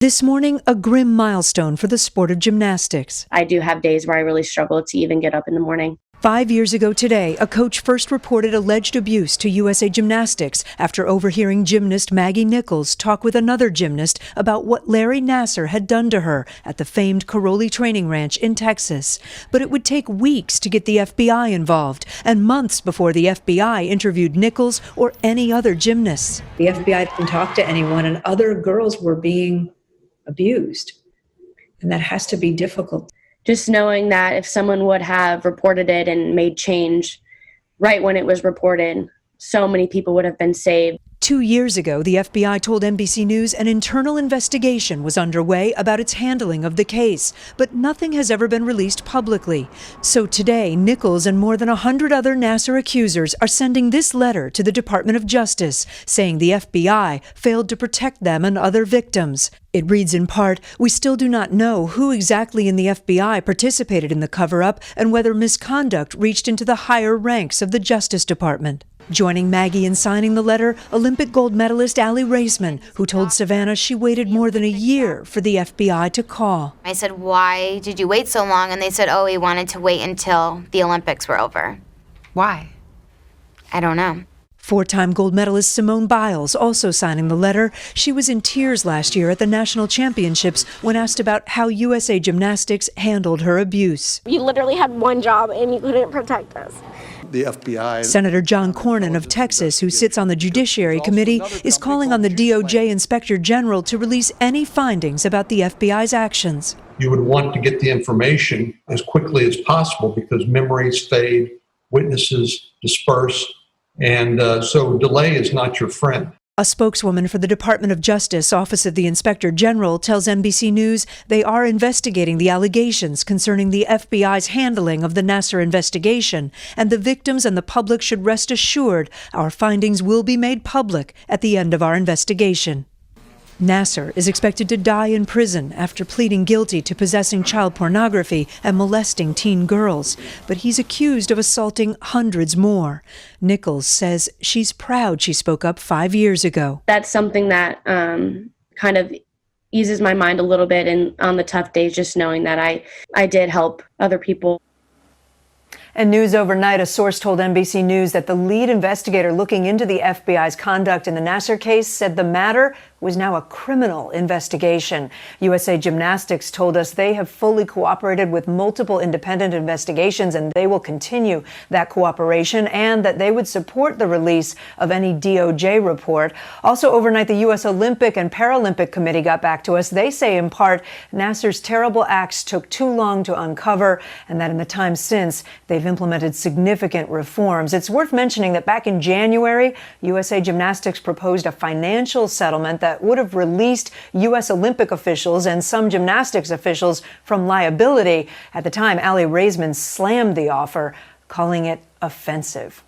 This morning, a grim milestone for the sport of gymnastics. I do have days where I really struggle to even get up in the morning. 5 years ago today, a coach first reported alleged abuse to USA Gymnastics after overhearing gymnast Maggie Nichols talk with another gymnast about what Larry Nassar had done to her at the famed Caroli Training Ranch in Texas. But it would take weeks to get the FBI involved, and months before the FBI interviewed Nichols or any other gymnasts. The FBI didn't talk to anyone, and other girls were being abused. And that has to be difficult. Just knowing that if someone would have reported it and made change right when it was reported, so many people would have been saved. 2 years ago, the FBI told NBC News an internal investigation was underway about its handling of the case, but nothing has ever been released publicly. So today, Nichols and more than 100 other Nassar accusers are sending this letter to the Department of Justice, saying the FBI failed to protect them and other victims. It reads in part, "We still do not know who exactly in the FBI participated in the cover-up and whether misconduct reached into the higher ranks of the Justice Department." Joining Maggie in signing the letter, Olympic gold medalist Raisman, who told Savannah she waited more than a year for the FBI to call. I said, "Why did you wait so long?" And they said, "Oh, he wanted to wait until the Olympics were over." Why? I don't know. Four-time gold medalist Simone Biles also signing the letter. She was in tears last year at the national championships when asked about how USA Gymnastics handled her abuse. You literally had one job and you couldn't protect us. The FBI. Senator John Cornyn of Texas, who sits on the Judiciary Committee, is calling on the DOJ Inspector General to release any findings about the FBI's actions. You would want to get the information as quickly as possible because memories fade, witnesses disperse, and so delay is not your friend. A spokeswoman for the Department of Justice, Office of the Inspector General, tells NBC News they are investigating the allegations concerning the FBI's handling of the Nassar investigation, and the victims and the public should rest assured our findings will be made public at the end of our investigation. Nassar is expected to die in prison after pleading guilty to possessing child pornography and molesting teen girls, but he's accused of assaulting hundreds more. Nichols says she's proud she spoke up 5 years ago. That's something that kind of eases my mind a little bit, and on the tough days, just knowing that I did help other people. And news overnight, a source told NBC News that the lead investigator looking into the FBI's conduct in the Nassar case said the matter was now a criminal investigation. USA Gymnastics told us they have fully cooperated with multiple independent investigations, and they will continue that cooperation, and that they would support the release of any DOJ report. Also overnight, the U.S. Olympic and Paralympic Committee got back to us. They say in part Nassar's terrible acts took too long to uncover, and that in the time since, they've implemented significant reforms. It's worth mentioning that back in January, USA Gymnastics proposed a financial settlement that would have released U.S. Olympic officials and some gymnastics officials from liability. At the time, Raisman slammed the offer, calling it offensive.